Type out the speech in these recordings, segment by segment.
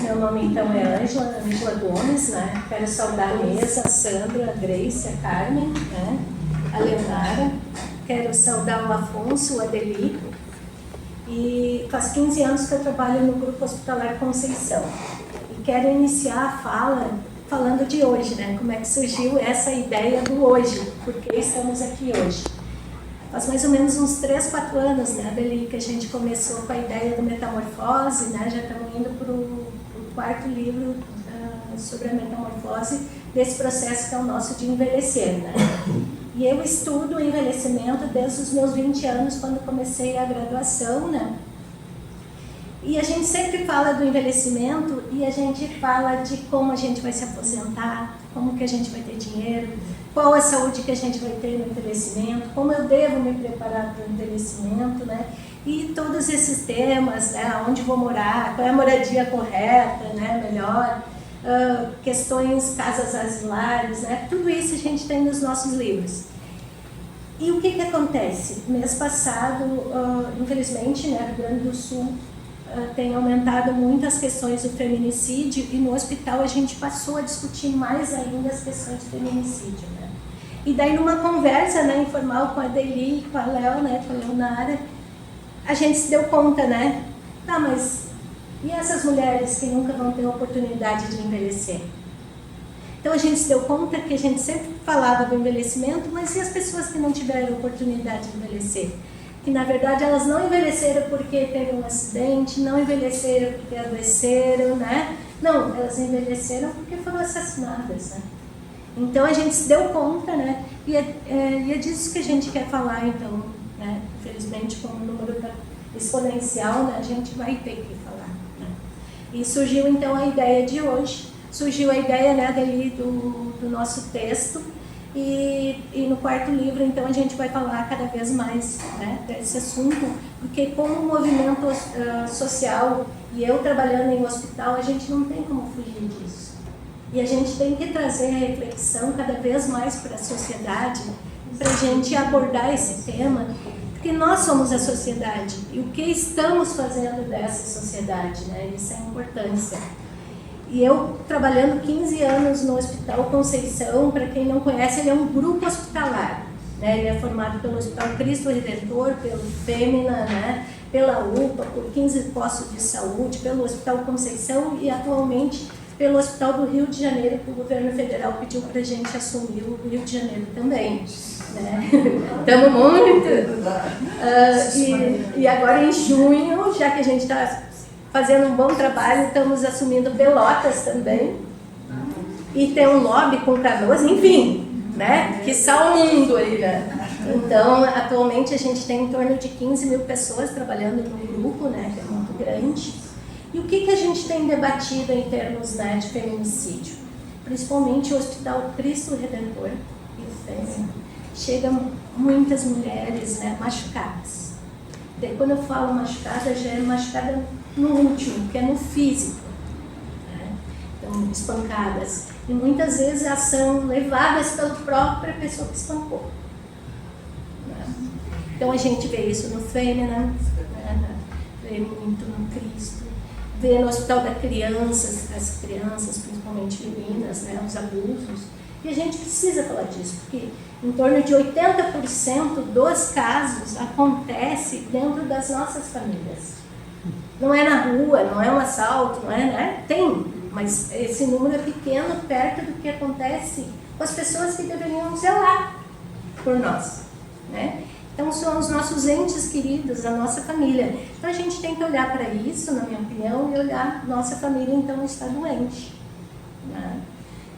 Meu nome então é Ângela Gomes, né? Quero saudar a mesa, a Sandra, a Grace, a Carmen, né? A Leonara. Quero saudar o Afonso, o Adeli. E faz 15 anos que eu trabalho no Grupo Hospitalar Conceição. E quero iniciar a fala falando de hoje, né? Como é que surgiu essa ideia do hoje, por que estamos aqui hoje. Faz mais ou menos uns 3, 4 anos, né, Adeli, que a gente começou com a ideia do Metamorfose, né? Já estamos indo para o 4º livro sobre a metamorfose desse processo que é o nosso de envelhecer, né? E eu estudo o envelhecimento desde os meus 20 anos, quando comecei a graduação, né? E a gente sempre fala do envelhecimento e a gente fala de como a gente vai se aposentar, como que a gente vai ter dinheiro, qual a saúde que a gente vai ter no envelhecimento, como eu devo me preparar para o envelhecimento, né? E todos esses temas, né? Onde vou morar, qual é a moradia correta, né? Melhor, questões, casas asilares, né? Tudo isso a gente tem nos nossos livros. E o que acontece? Mês passado, infelizmente, né, Rio Grande do Sul tem aumentado muito as questões do feminicídio e no hospital a gente passou a discutir mais ainda as questões do feminicídio, né? E daí numa conversa, né, informal com a Adeli, com a Léo, né, com a Leonara, a gente se deu conta, né? Tá, mas e essas mulheres que nunca vão ter a oportunidade de envelhecer? Então a gente se deu conta que a gente sempre falava do envelhecimento, mas e as pessoas que não tiveram a oportunidade de envelhecer? Que na verdade elas não envelheceram porque teve um acidente, não envelheceram porque adoeceram, né? Não, elas envelheceram porque foram assassinadas, né? Então a gente se deu conta, né? E é disso que a gente quer falar, então, né? Infelizmente, com o número exponencial, né? A gente vai ter que falar, né? E surgiu então a ideia de hoje, surgiu a ideia, né, dali do nosso texto. E no 4º livro, então, a gente vai falar cada vez mais, né, desse assunto, porque como movimento social e eu trabalhando em hospital, a gente não tem como fugir disso. E a gente tem que trazer a reflexão cada vez mais para a sociedade, para a gente abordar esse tema, porque nós somos a sociedade e o que estamos fazendo dessa sociedade, né, isso é a importância. E eu, trabalhando 15 anos no Hospital Conceição, para quem não conhece, ele é um grupo hospitalar, né? Ele é formado pelo Hospital Cristo Redentor, pelo Fêmea, né? Pela UPA, por 15 postos de saúde, pelo Hospital Conceição e atualmente pelo Hospital do Rio de Janeiro, que o governo federal pediu para a gente assumir o Rio de Janeiro também, né? Estamos muito! E agora em junho, já que a gente está fazendo um bom trabalho, estamos assumindo Pelotas também. E tem um lobby com Canoas, enfim, né? Que só o mundo aí, né? Então, atualmente a gente tem em torno de 15 mil pessoas trabalhando no grupo, né? Que é muito grande. E o que a gente tem debatido em termos, né, de feminicídio? Principalmente o Hospital Cristo Redentor e o Fêmea. Chegam muitas mulheres, né, machucadas. Quando eu falo machucada, já é machucada no último, que é no físico, né? Então, espancadas. E muitas vezes elas são levadas pela própria pessoa que espancou, né? Então a gente vê isso no Fêmea, né? Vê muito no Cristo, vê no Hospital da Criança, as crianças, principalmente meninas, né? Os abusos. E a gente precisa falar disso, porque em torno de 80% dos casos acontece dentro das nossas famílias. Não é na rua, não é um assalto, não é, né? Tem, mas esse número é pequeno perto do que acontece com as pessoas que deveriam zelar por nós, né? Então são os nossos entes queridos, a nossa família. Então a gente tem que olhar para isso, na minha opinião, e olhar, nossa família então está doente, né?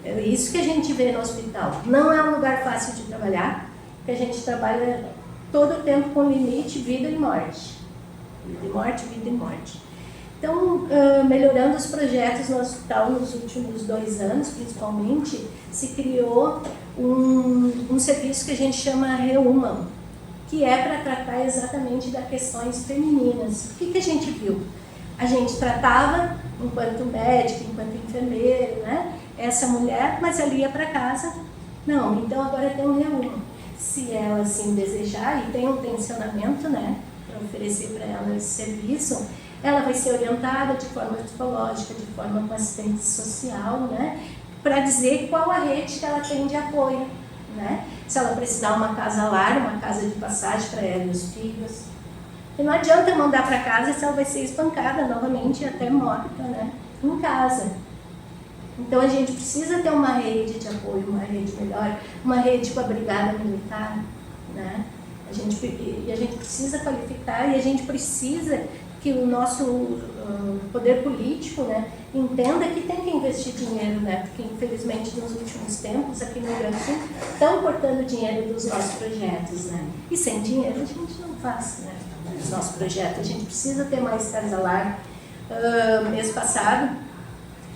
É isso que a gente vê no hospital. Não é um lugar fácil de trabalhar, porque a gente trabalha todo o tempo com limite, vida e morte. Vida e morte, vida e morte. Então, melhorando os projetos no hospital nos últimos 2 anos, principalmente, se criou um serviço que a gente chama Rehuman, que é para tratar exatamente das questões femininas. O que a gente viu? A gente tratava, enquanto médico, enquanto enfermeiro, né, essa mulher, mas ela ia para casa. Não, então agora tem um Rehuman. Se ela assim desejar, e tem um tensionamento, né, para oferecer para ela esse serviço, ela vai ser orientada de forma psicológica, de forma com assistente social, né? Para dizer qual a rede que ela tem de apoio, né? Se ela precisar uma casa-lar, uma casa de passagem para ela e os filhos. E não adianta mandar para casa se ela vai ser espancada novamente e até morta, né? Em casa. Então a gente precisa ter uma rede de apoio, uma rede melhor, uma rede com a brigada militar, né? A gente precisa qualificar e a gente precisa que o nosso poder político, né, entenda que tem que investir dinheiro, né? Porque infelizmente nos últimos tempos aqui no Rio Grande do Sul estão cortando dinheiro dos nossos projetos, né? E sem dinheiro a gente não faz, né, os nossos projetos. A gente precisa ter mais casa-lar. Mês passado,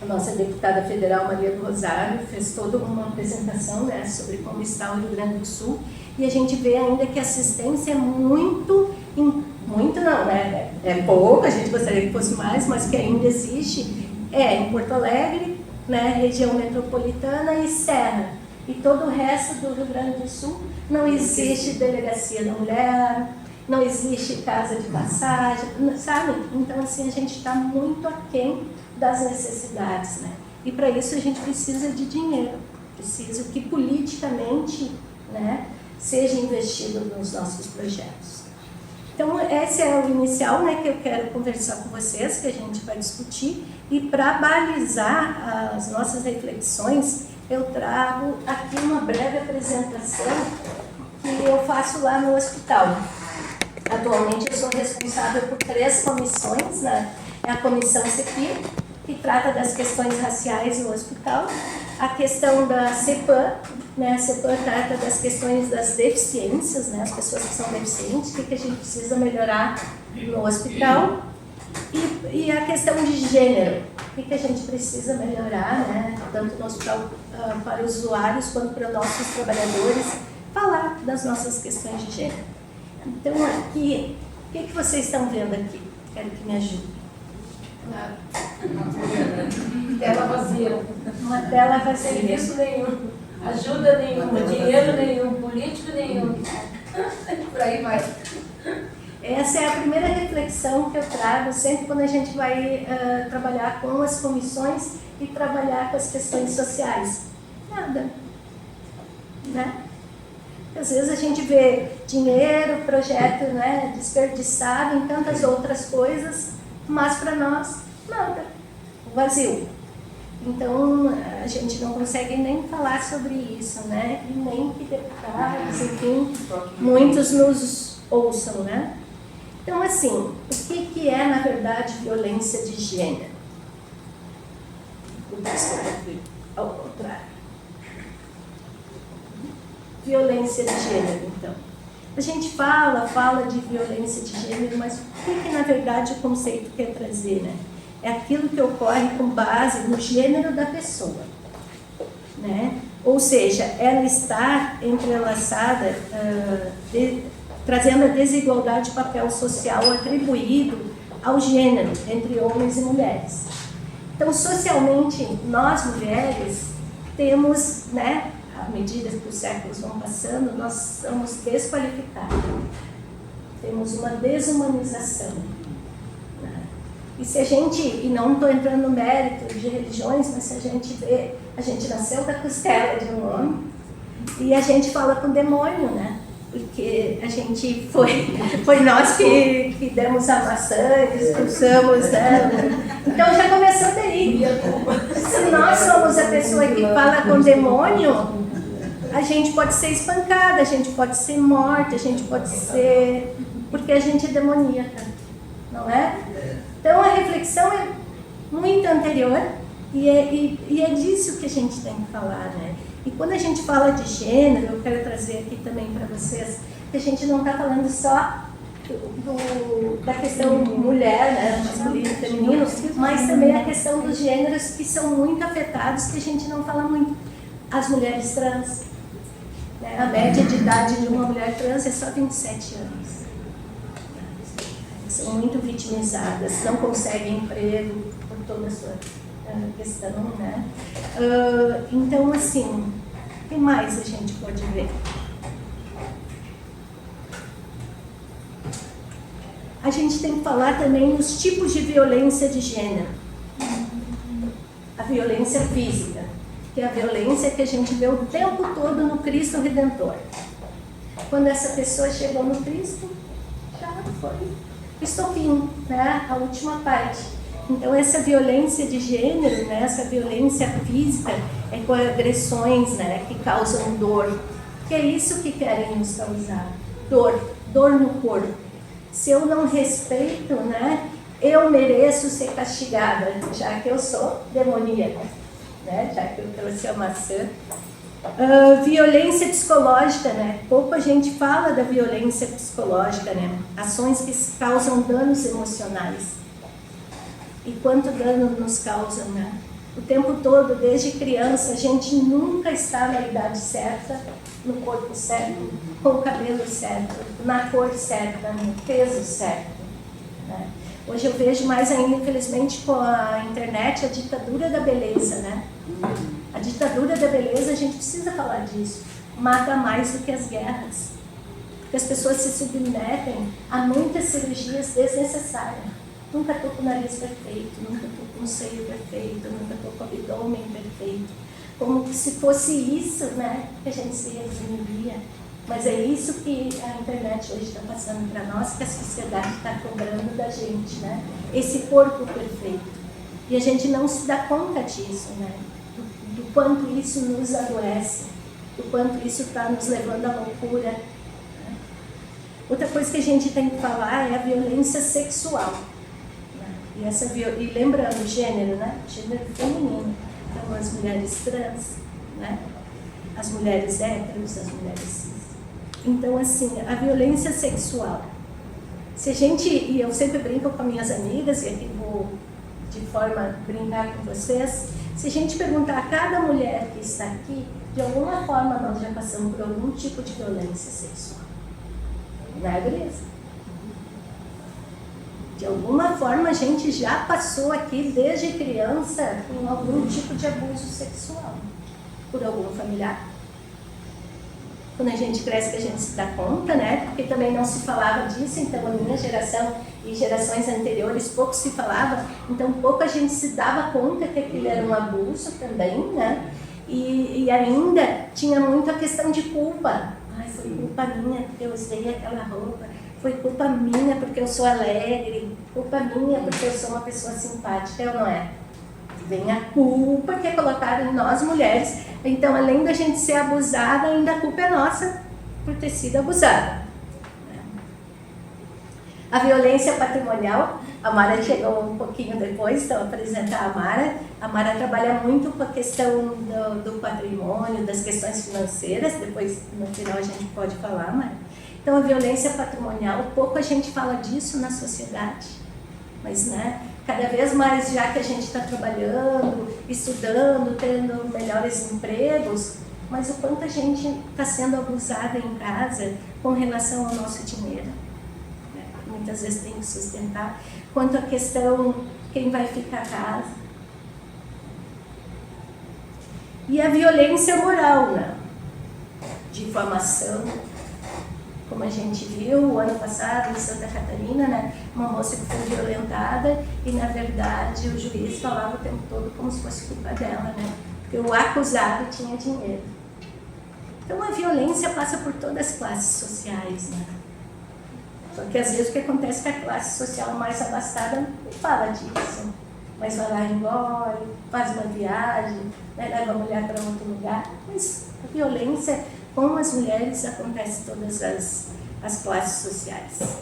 a nossa deputada federal Maria do Rosário fez toda uma apresentação, né, sobre como está o Rio Grande do Sul, e a gente vê ainda que a assistência é muito não, né, é pouco, a gente gostaria que fosse mais, mas que ainda existe, em Porto Alegre, né, região metropolitana e Serra, e todo o resto do Rio Grande do Sul não existe delegacia da mulher, não existe casa de passagem, sabe? Então, assim, a gente está muito aquém das necessidades, né? E para isso a gente precisa de dinheiro, precisa que politicamente, né, seja investido nos nossos projetos. Então, esse é o inicial, né, que eu quero conversar com vocês, que a gente vai discutir, e para balizar as nossas reflexões, eu trago aqui uma breve apresentação que eu faço lá no hospital. Atualmente eu sou responsável por 3 comissões, né? É a comissão CEPI, que trata das questões raciais no hospital, a questão da CEPAM, né? A CEPAM trata das questões das deficiências, né? As pessoas que são deficientes, o que a gente precisa melhorar no hospital, e a questão de gênero, o que a gente precisa melhorar, né? Tanto no hospital para os usuários quanto para nossos trabalhadores, falar das nossas questões de gênero. Então, aqui, o que vocês estão vendo aqui? Quero que me ajudem. Tela vazia. Uma tela vazia. Serviço nenhum, ajuda nenhuma, dinheiro nenhum, político nenhum. Por aí vai. Essa é a primeira reflexão que eu trago sempre quando a gente vai trabalhar com as comissões e trabalhar com as questões sociais. Nada. Né? Às vezes a gente vê dinheiro, projeto, né, desperdiçado em tantas outras coisas, mas para nós, nada, vazio. Então, a gente não consegue nem falar sobre isso, né, e nem que deputados, enfim, muitos nos ouçam, né. Então, assim, o que é, na verdade, violência de gênero? Ao contrário. Violência de gênero, então. A gente fala de violência de gênero, mas o que na verdade o conceito quer trazer, né? É aquilo que ocorre com base no gênero da pessoa, né? Ou seja, ela está entrelaçada, trazendo a desigualdade de papel social atribuído ao gênero entre homens e mulheres. Então, socialmente, nós mulheres temos, né, à medida que os séculos vão passando, nós somos desqualificados. Temos uma desumanização. Né? E se a gente, e não estou entrando no mérito de religiões, mas se a gente vê, a gente nasceu da costela de um homem e a gente fala com o demônio, né? Porque a gente foi nós que demos a maçã, expulsamos, né? Então já começou daí. Se nós somos a pessoa que fala com o demônio, a gente pode ser espancada, a gente pode ser morta, a gente pode ser... porque a gente é demoníaca, não é? Então a reflexão é muito anterior e é disso que a gente tem que falar, né? E quando a gente fala de gênero, eu quero trazer aqui também para vocês, que a gente não está falando só da questão mulher, né, masculino e feminino, mas também a questão dos gêneros que são muito afetados, que a gente não fala muito. As mulheres trans, né, a média de idade de uma mulher trans é só 27 anos. São muito vitimizadas, não conseguem emprego por toda a sua questão, né? Então, assim, o que mais a gente pode ver? a gente tem que falar também dos tipos de violência de gênero. A violência física, que é a violência que a gente vê o tempo todo no Cristo Redentor. Quando essa pessoa chegou no Cristo, já foi o estopim, né? A última parte. Então, essa violência de gênero, né? Essa violência física, é com agressões, né? Que causam dor. Que é isso que querem nos causar. Dor no corpo. Se eu não respeito, né? Eu mereço ser castigada, já que eu sou demoníaca, né? Já que eu trouxe a maçã. Violência psicológica, né? Pouco a gente fala da violência psicológica, né? Ações que causam danos emocionais. E quanto dano nos causam, né? O tempo todo, desde criança, a gente nunca está na idade certa, no corpo certo, com o cabelo certo, na cor certa, no peso certo, né? Hoje eu vejo mais ainda, infelizmente, com a internet, a ditadura da beleza, né? A ditadura da beleza, a gente precisa falar disso, mata mais do que as guerras. Porque as pessoas se submetem a muitas cirurgias desnecessárias. Nunca estou com o nariz perfeito, nunca estou com o seio perfeito, nunca estou com o abdômen perfeito. Como se fosse isso, né, que a gente se resumiria. Mas é isso que a internet hoje está passando para nós, que a sociedade está cobrando da gente, né? Esse corpo perfeito. E a gente não se dá conta disso, né? Do quanto isso nos adoece, do quanto isso está nos levando à loucura. Né? Outra coisa que a gente tem que falar é a violência sexual. Né? E lembrando, gênero, né? Gênero feminino. Então, as mulheres trans, né? As mulheres héteros, as mulheres cis. Então, assim, a violência sexual. Se a gente, e eu sempre brinco com minhas amigas, e aqui vou de forma brincar com vocês, se a gente perguntar a cada mulher que está aqui, de alguma forma nós já passamos por algum tipo de violência sexual. Não é, beleza? De alguma forma a gente já passou aqui desde criança com algum tipo de abuso sexual por algum familiar. Quando a gente cresce que a gente se dá conta, né? Porque também não se falava disso, então a minha geração e gerações anteriores pouco se falava, então pouco a gente se dava conta que aquilo era um abuso também, né? E ainda tinha muito a questão de culpa. Ai, foi culpa minha porque eu usei aquela roupa, foi culpa minha porque eu sou alegre, culpa minha porque eu sou uma pessoa simpática, ou não é? Vem a culpa que é colocada em nós mulheres. Então, além da gente ser abusada, ainda a culpa é nossa por ter sido abusada. A violência patrimonial, a Mara chegou um pouquinho depois, então apresentar a Mara. A Mara trabalha muito com a questão do patrimônio, das questões financeiras, depois no final a gente pode falar, Mara. Então, a violência patrimonial, pouco a gente fala disso na sociedade, mas, né? Cada vez mais, já que a gente está trabalhando, estudando, tendo melhores empregos, mas o quanto a gente está sendo abusada em casa com relação ao nosso dinheiro. Né? Muitas vezes tem que sustentar. Quanto à questão, quem vai ficar a casa. E a violência moral, né? Difamação. Como a gente viu o ano passado em Santa Catarina, né, uma moça que foi violentada e, na verdade, o juiz falava o tempo todo como se fosse culpa dela, né, porque o acusado tinha dinheiro. Então, a violência passa por todas as classes sociais, né. Só que, às vezes, o que acontece é que a classe social mais abastada não fala disso, mas vai lá e engole, faz uma viagem, né, leva a mulher para outro lugar, mas a violência com as mulheres acontece em todas as classes sociais.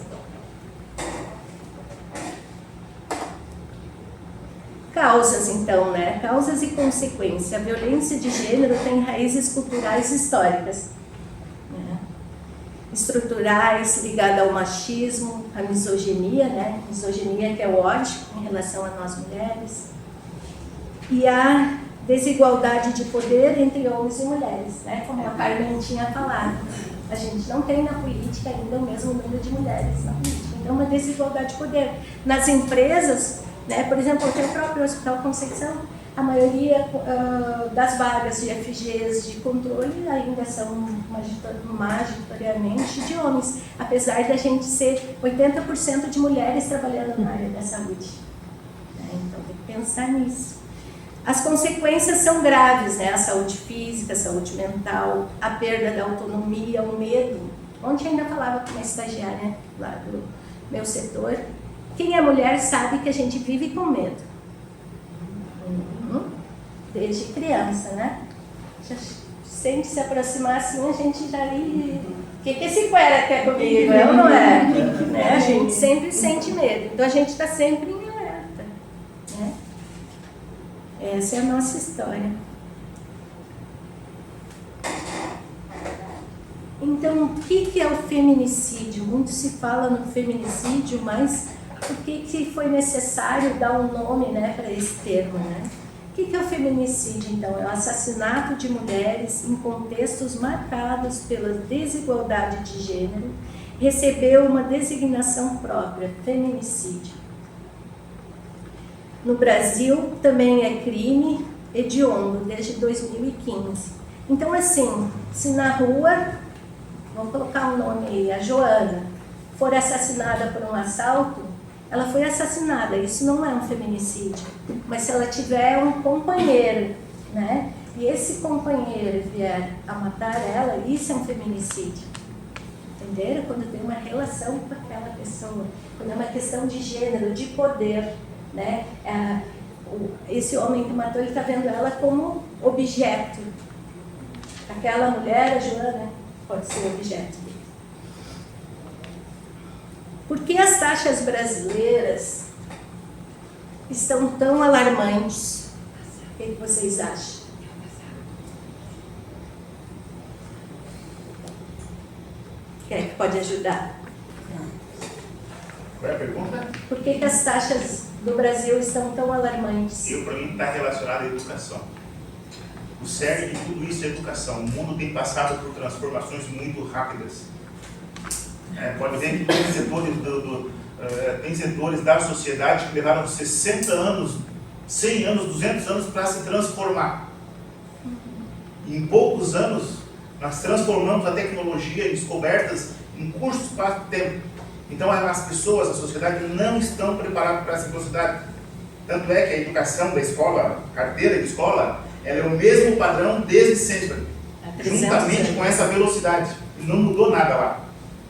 Causas, então, né? Causas e consequências. A violência de gênero tem raízes culturais históricas, né? Estruturais, ligadas ao machismo, à misoginia, né? Misoginia que é o ódio em relação a nós mulheres. E a desigualdade de poder entre homens e mulheres, né? Como a Carmen tinha falado. A gente não tem na política ainda o mesmo número de mulheres na política. Então, uma desigualdade de poder. Nas empresas, né? Por exemplo, até o próprio Hospital Conceição, a maioria das vagas de FGs de controle ainda são majoritariamente de homens, apesar da gente ser 80% de mulheres trabalhando na área da saúde. Então tem que pensar nisso. As consequências são graves, né? A saúde física, a saúde mental, a perda da autonomia, o medo. Ontem ainda falava com uma estagiária lá do meu setor. Quem é mulher sabe que a gente vive com medo. Desde criança, né? Já sempre se aproximar assim, a gente já ali... O que esse cuera quer comigo? É ou não é? Né? A gente sempre sente medo. Então a gente está sempre em alerta. Né? Essa é a nossa história. Então, o que é o feminicídio? Muito se fala no feminicídio, mas por que foi necessário dar um nome, né, para esse termo, né? O que é o feminicídio, então? É o assassinato de mulheres em contextos marcados pela desigualdade de gênero, recebeu uma designação própria, feminicídio. No Brasil, também é crime hediondo, desde 2015. Então, assim, se na rua, vamos colocar um nome aí, a Joana, for assassinada por um assalto, ela foi assassinada, isso não é um feminicídio. Mas se ela tiver um companheiro, né, e esse companheiro vier a matar ela, isso é um feminicídio. Entenderam? Quando tem uma relação com aquela pessoa, quando é uma questão de gênero, de poder, né? Esse homem que matou, ele está vendo ela como objeto. Aquela mulher, a Joana, pode ser objeto dele. Por que as taxas brasileiras estão tão alarmantes? O que vocês acham? Quem é que pode ajudar? Qual é a pergunta? Por que as taxas do Brasil estão tão alarmantes? Para mim, está relacionado à educação. O cerne de tudo isso é a educação. O mundo tem passado por transformações muito rápidas. Pode ver que tem setores da sociedade que levaram 60 anos, 100 anos, 200 anos para se transformar. E em poucos anos, nós transformamos a tecnologia em descobertas em curto espaço de tempo. Então, as pessoas, a sociedade, não estão preparadas para essa velocidade. Tanto é que a educação da escola, a carteira de escola, ela é o mesmo padrão desde sempre, juntamente com essa velocidade. Não mudou nada lá.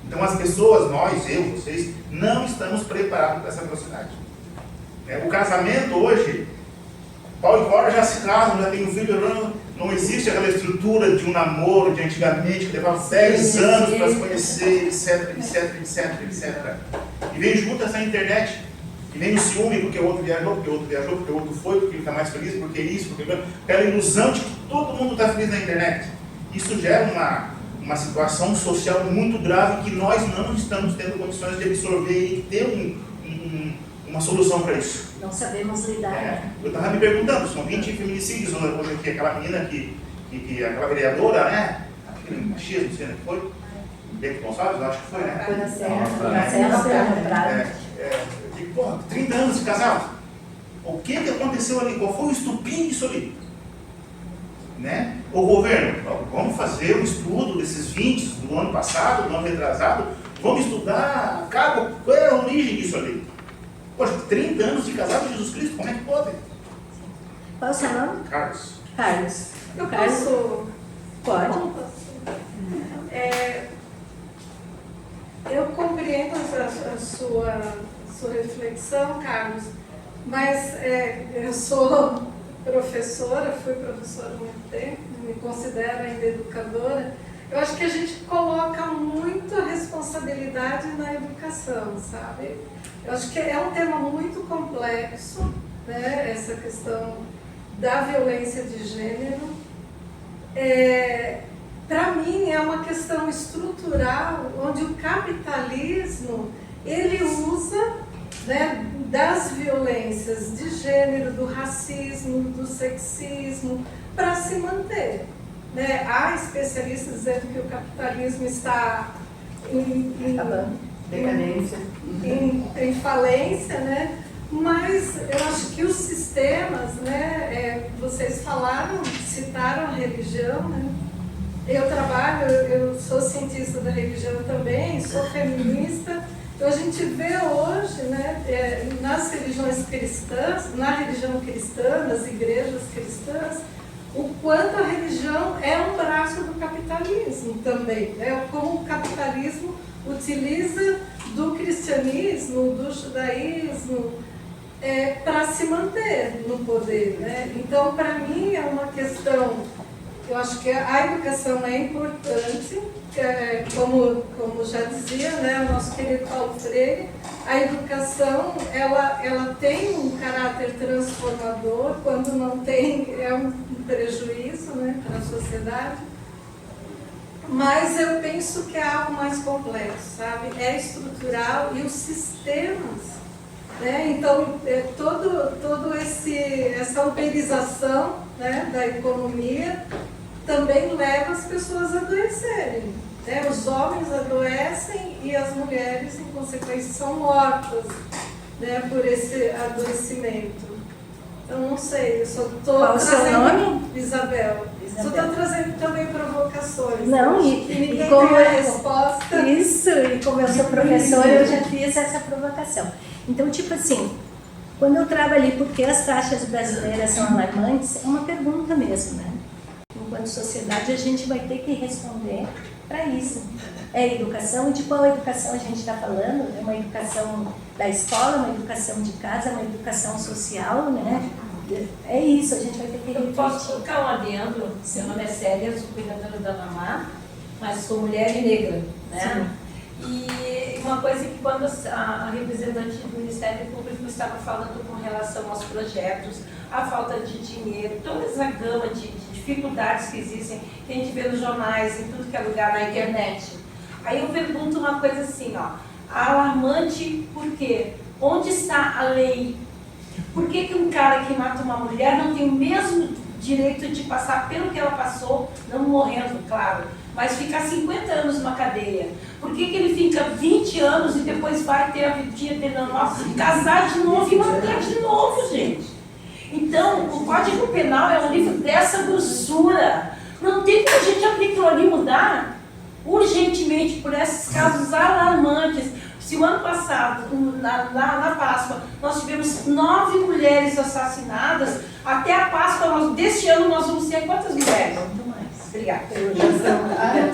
Então, as pessoas, nós, eu, vocês, não estamos preparados para essa velocidade. O casamento hoje, Paulo e Cora já se casam, já tem um filho, não existe aquela estrutura de um namoro de antigamente, que levava 10 anos para se conhecer, etc. E vem junto essa internet, e vem o ciúme, porque o outro viajou, porque o outro foi, porque ele está mais feliz, porque isso, porque aquela ilusão de que todo mundo está feliz na internet. Isso gera uma situação social muito grave que nós não estamos tendo condições de absorver e ter uma solução para isso. Não sabemos lidar. Eu estava me perguntando, são 20 feminicídios hoje aqui, aquela menina aquela vereadora, né? Aquele machismo, não sei onde foi. Bento Gonçalves, acho que foi, né? Foi na Serra. Porra, 30 anos de casado. O que aconteceu ali? Qual foi o estupim disso ali? Né? O governo, vamos fazer um estudo desses 20 do ano passado, do ano retrasado, vamos estudar qual é a origem disso ali. Poxa, 30 anos de casado de Jesus Cristo, como é que pode? Qual é o seu nome? Carlos. Carlos. Eu posso? Pode. Eu compreendo a sua reflexão, Carlos, mas eu sou professora, fui professora há muito tempo, me considero ainda educadora. Eu acho que a gente coloca muita responsabilidade na educação, sabe? Eu acho que é um tema muito complexo, né? Essa questão da violência de gênero. Para mim é uma questão estrutural, onde o capitalismo ele usa, né, das violências de gênero, do racismo, do sexismo, para se manter. Né? Há especialistas dizendo que o capitalismo está em falência, né? Mas eu acho que os sistemas, né, vocês falaram, citaram a religião, né? Eu sou cientista da religião também, sou feminista. Então a gente vê hoje, né, nas religiões cristãs, na religião cristã, nas igrejas cristãs, o quanto a religião é um braço do capitalismo também, né? Como o capitalismo utiliza do cristianismo, do judaísmo, para se manter no poder, né? Então, para mim, é uma questão, eu acho que a educação é importante, como já dizia, né, o nosso querido Paulo Freire, a educação, ela tem um caráter transformador, quando não tem, é um prejuízo, né, para a sociedade. Mas eu penso que é algo mais complexo, sabe? É estrutural e os sistemas, né? Então, todo essa uberização, né, da economia também leva as pessoas a adoecerem, né? Os homens adoecem e as mulheres, em consequência, são mortas, né, por esse adoecimento. Então, não sei, eu só estou Qual o seu nome? Isabel. Só estou trazendo também provocações. Não, e ninguém como tem a resposta. Isso, e como eu sou professora, eu já fiz essa provocação. Então, tipo assim, quando eu trago ali porque as taxas brasileiras são alarmantes, é uma pergunta mesmo, né? Enquanto sociedade, a gente vai ter que responder para isso. É educação, e de qual educação a gente está falando? É uma educação da escola, uma educação de casa, uma educação social, né? É isso, a gente vai ter que refletir. Eu posso colocar um adendo? Meu nome é Célia, sou cuidadora da Mamá, mas sou mulher e negra, né? Sim. E uma coisa que quando a representante do Ministério Público estava falando com relação aos projetos, a falta de dinheiro, toda essa gama de dificuldades que existem, que a gente vê nos jornais, em tudo que é lugar, na internet. Aí eu pergunto uma coisa assim, ó, alarmante por quê? Onde está a lei? Por que um cara que mata uma mulher não tem o mesmo direito de passar pelo que ela passou, não morrendo, claro, mas ficar 50 anos numa cadeia? Por que ele fica 20 anos e depois vai ter a vida dele normal, casar de novo e matar de novo, gente? Então, o Código Penal é um livro dessa grossura. Não tem como a gente aplicar ali mudar urgentemente por esses casos alarmantes. Se o ano passado, na Páscoa, nós tivemos 9 mulheres assassinadas, até a Páscoa deste ano nós vamos ter quantas mulheres? Muito mais. Obrigada.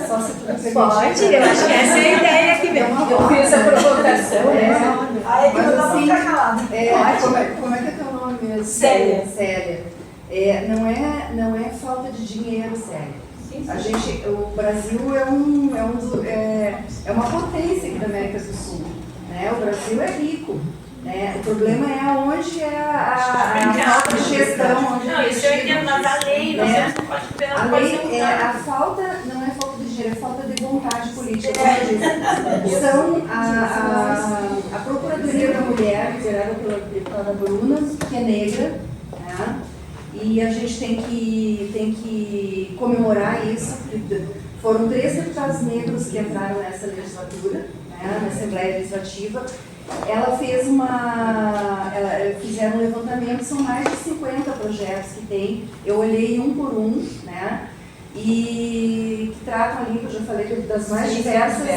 Só se tu me permitir. Pode, eu acho que essa é a ideia aqui mesmo. Eu fiz a provocação, né? Aí Mas eu não vou assim, ficar calada. Como é que é teu nome mesmo? Célia. Célia. Não é falta de dinheiro, Célia. Sim, sim. A gente, o Brasil é uma potência aqui da América do Sul, né? O Brasil é rico, né? O problema é aonde é a falta de gestão, onde Não, isso eu entendo, mas a lei, nós né? não pode ter A lei a falta não é falta de dinheiro, é falta de vontade política. Como eu disse. São a Procuradoria da Mulher, liderada pela deputada Bruna, que é negra, né? E a gente tem que comemorar isso, porque foram 3 deputados negros que entraram nessa legislatura, né, na Assembleia Legislativa. Fizeram um levantamento, são mais de 50 projetos que tem, eu olhei um por um, né, e que tratam ali, que eu já falei, das mais diversas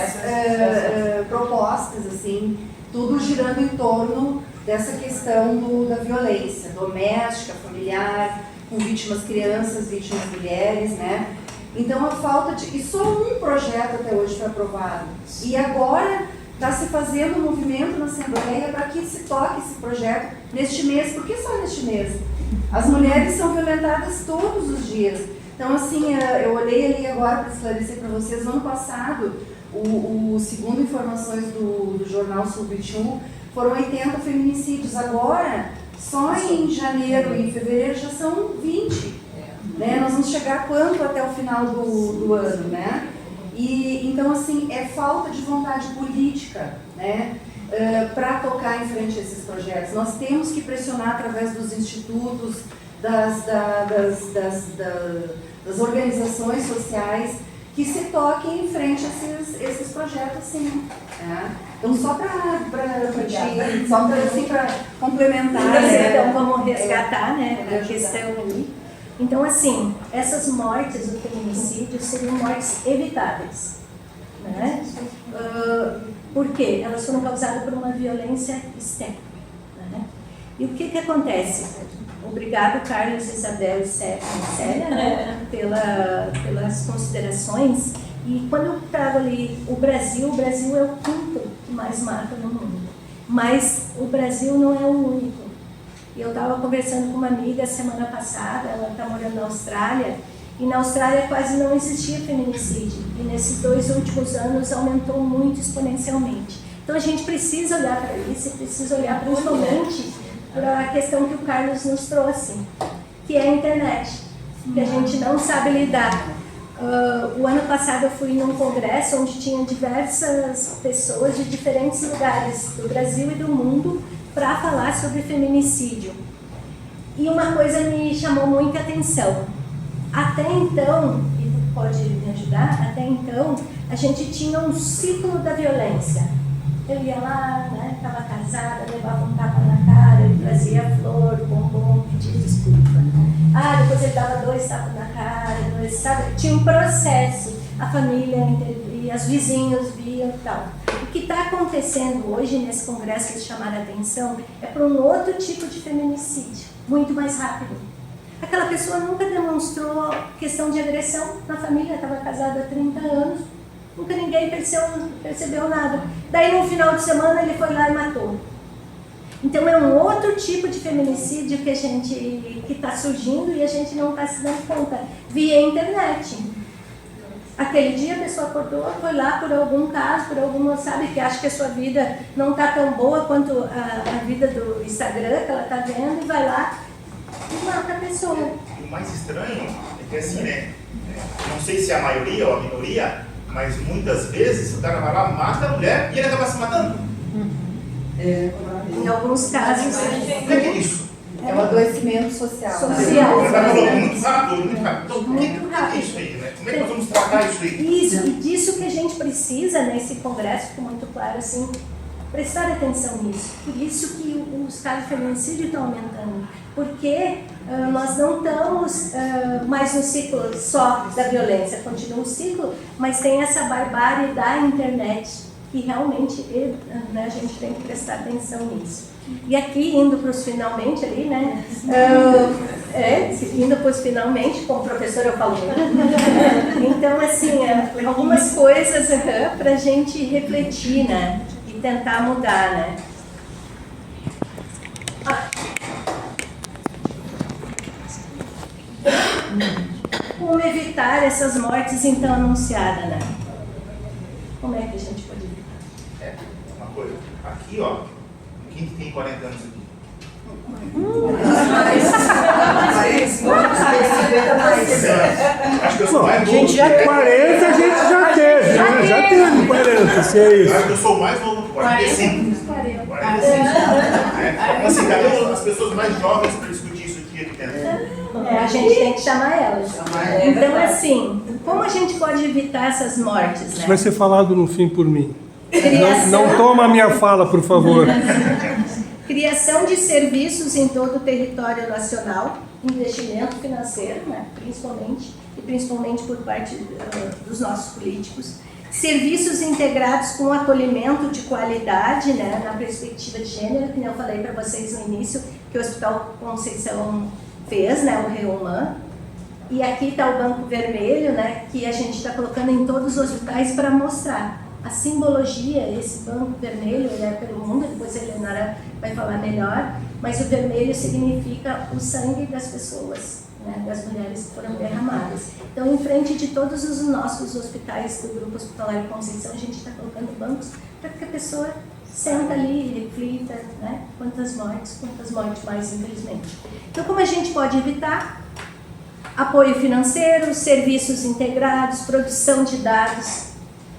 propostas, assim, tudo girando em torno dessa questão da violência doméstica, familiar, com vítimas crianças, vítimas mulheres, né? Então a falta de... E só um projeto até hoje foi aprovado. E agora está se fazendo um movimento na Assembleia para que se toque esse projeto neste mês. Por que só neste mês? As mulheres são violentadas todos os dias. Então, assim, eu olhei ali agora para esclarecer para vocês, no ano passado, segundo informações do jornal Sul 21, foram 80 feminicídios. Agora, só em janeiro e fevereiro já são 20. Né? Nós vamos chegar quanto até o final do ano, né? E, então, assim, é falta de vontade política, né? Para tocar em frente a esses projetos. Nós temos que pressionar através dos institutos, das organizações sociais, que se toquem em frente a esses projetos, sim. Né? Então, só para assim, complementar. Então, vamos resgatar, né, a questão ali. Então, assim, essas mortes do feminicídio seriam mortes evitáveis, né? Por quê? Elas foram causadas por uma violência externa, né? E o que acontece? Obrigado, Carlos, Isabel e Célia, né, pelas considerações. E quando eu trago ali o Brasil é o quinto que mais mata no mundo. Mas o Brasil não é o único. Eu estava conversando com uma amiga semana passada, ela está morando na Austrália, e na Austrália quase não existia feminicídio. E nesses 2 últimos anos aumentou muito exponencialmente. Então a gente precisa olhar para isso e precisa olhar principalmente para a questão que o Carlos nos trouxe, que é a internet, que a gente não sabe lidar. O ano passado eu fui num congresso onde tinha diversas pessoas de diferentes lugares do Brasil e do mundo para falar sobre feminicídio. E uma coisa me chamou muita atenção. Até então, e tu pode me ajudar, até então a gente tinha um ciclo da violência. Eu ia lá, né, estava casada, levava um tapa na cara, ele trazia flor, bombom, pedia desculpa. Depois ele dava 2 tapas na cara, sabe? Tinha um processo, a família intervia, os vizinhos viam e tal. O que está acontecendo hoje nesse congresso que eles chamaram a atenção é para um outro tipo de feminicídio, muito mais rápido. Aquela pessoa nunca demonstrou questão de agressão na família, estava casada há 30 anos, nunca ninguém percebeu nada. Daí no final de semana ele foi lá e matou. Então é um outro tipo de feminicídio que está surgindo e a gente não está se dando conta, via internet. Aquele dia a pessoa acordou, foi lá por algum caso, por alguma, sabe, que acha que a sua vida não está tão boa quanto a vida do Instagram que ela está vendo, e vai lá e mata a pessoa. O mais estranho é que assim, né, não sei se é a maioria ou a minoria, mas muitas vezes o cara vai lá, mata a mulher e ele acaba se matando. Em alguns casos. O que é isso? É um adoecimento social. Social. Ela falou muito rápido, muito rápido. Então, Muito o que é rápido. isso aí, né? Como é que nós vamos tratar isso aí? Isso, e disso que a gente precisa nesse congresso, ficou muito claro, assim, prestar atenção nisso. Por isso que os casos de feminicídio estão aumentando. Porque nós não estamos mais no ciclo só da violência, continua o ciclo, mas tem essa barbárie da internet, que realmente né, a gente tem que prestar atenção nisso. E aqui, indo para os finalmente ali, né? Indo para os finalmente, como professor eu falo muito. Então, assim, algumas coisas para a gente refletir, né? E tentar mudar, né? Como evitar essas mortes então anunciadas, né? Como é que a gente pode evitar? Uma coisa. Aqui, ó, quem que tem 40 anos aqui? Acho que eu sou mais novo. Gente, 40 a gente já teve, né? Já teve 40, se é isso. Acho que eu sou mais novo, 45. 45. Então, assim, cadê as pessoas mais jovens para discutir isso aqui dentro? A gente tem que chamar elas. Então, assim, como a gente pode evitar essas mortes, Isso né? vai ser falado no fim por mim. Criação, Não toma a minha fala, por favor. criação de serviços em todo o território nacional, investimento financeiro, né? Principalmente por parte dos nossos políticos. Serviços integrados com acolhimento de qualidade, né? Na perspectiva de gênero, que eu falei para vocês no início, que o Hospital Conceição fez, né, o Reuman. E aqui está o Banco Vermelho, né, que a gente está colocando em todos os hospitais para mostrar a simbologia. Esse Banco Vermelho é pelo mundo, depois a Eleonora vai falar melhor, mas o vermelho significa o sangue das pessoas, né, das mulheres que foram derramadas. Então, em frente de todos os nossos hospitais do Grupo Hospitalar Conceição, a gente está colocando bancos para que a pessoa senta ali e reflita, né? Quantas mortes mais, infelizmente. Então, como a gente pode evitar? Apoio financeiro, serviços integrados, produção de dados,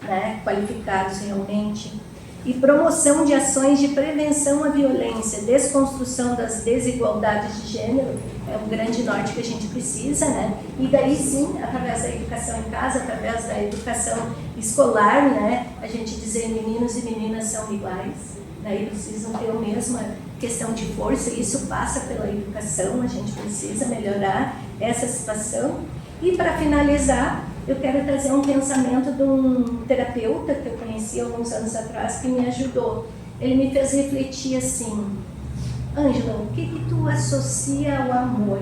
né, qualificados realmente, e promoção de ações de prevenção à violência, desconstrução das desigualdades de gênero, é um grande norte que a gente precisa, né? E daí sim, através da educação em casa, através da educação escolar, né, a gente dizer meninos e meninas são iguais, né, e precisam ter a mesma questão de força, e isso passa pela educação, a gente precisa melhorar essa situação. E para finalizar, eu quero trazer um pensamento de um terapeuta que eu conheci alguns anos atrás, que me ajudou. Ele me fez refletir assim: Ângela, o que tu associa ao amor?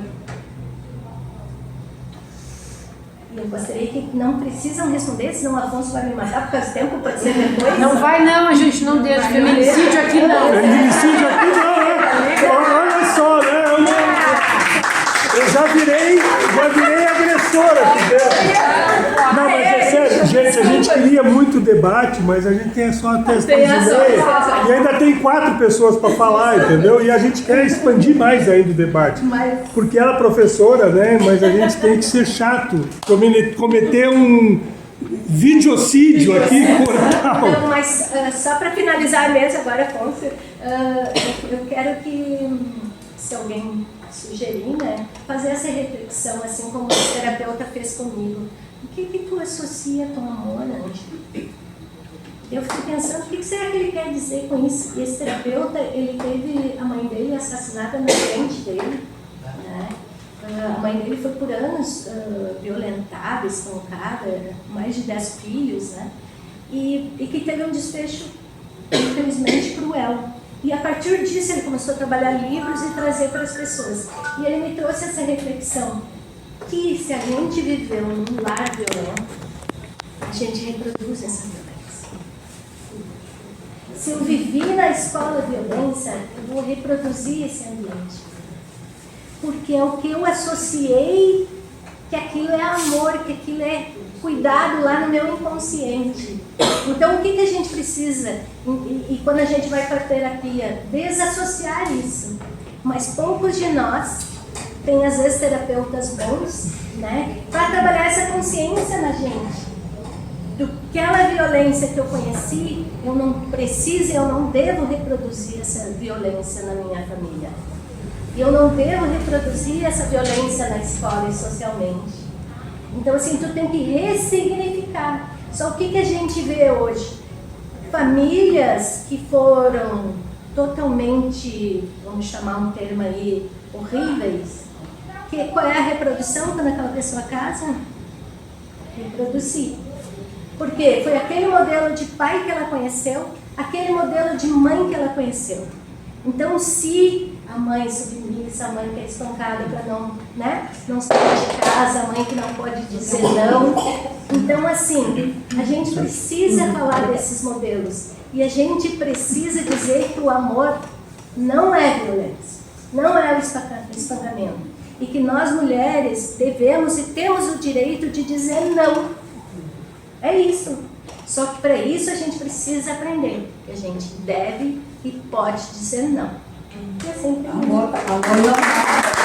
E eu gostaria que não precisam responder, senão o Afonso vai me matar por causa do tempo, pode ser depois. Não vai não, a gente não deixa. Feminicídio aqui não. Feminicídio aqui não, né? Olha só, né? Eu já virei agressora aqui dentro. Não, mas é sério, gente, a gente queria muito debate, mas a gente tem só até as 3h30 e ainda tem 4 pessoas para falar, entendeu? E a gente quer expandir mais ainda o debate. Porque ela é professora, né? Mas a gente tem que ser chato, cometer um videocídio aqui corporal. Não, mas só para finalizar mesmo agora, Afonso, eu quero que, se alguém sugerir, né, fazer essa reflexão, assim como o terapeuta fez comigo. O que tu associa com amor, Ângela? Eu fiquei pensando, o que será que ele quer dizer com isso? E esse terapeuta, ele teve a mãe dele assassinada na frente dele, né? A mãe dele foi por anos violentada, espancada, mais de 10 filhos, né? E que teve um desfecho, infelizmente, cruel. E a partir disso ele começou a trabalhar livros e trazer para as pessoas. E ele me trouxe essa reflexão, que se a gente viveu num lar violento, a gente reproduz essa violência. Se eu vivi na escola violência, eu vou reproduzir esse ambiente. Porque é o que eu associei, que aquilo é amor, que aquilo é cuidado lá no meu inconsciente. Então, o que a gente precisa? E quando a gente vai para a terapia, desassociar isso. Mas poucos de nós têm, às vezes, terapeutas bons, né, para trabalhar essa consciência na gente. Aquela violência que eu conheci, eu não preciso, eu não devo reproduzir essa violência na minha família. Eu não devo reproduzir essa violência na escola e socialmente. Então, assim, tu tem que ressignificar. Só o que a gente vê hoje? Famílias que foram totalmente, vamos chamar um termo aí, horríveis. Qual é a reprodução quando aquela pessoa casa? Reproduzir. Por quê? Foi aquele modelo de pai que ela conheceu, aquele modelo de mãe que ela conheceu. Então, se a mãe submissa, a mãe que é espancada para não sair de casa, a mãe que não pode dizer não. Então, assim, a gente precisa falar desses modelos. E a gente precisa dizer que o amor não é violência, não é o espancamento. E que nós, mulheres, devemos e temos o direito de dizer não. É isso. Só que para isso a gente precisa aprender. Que a gente deve e pode dizer não. E assim, Amor não.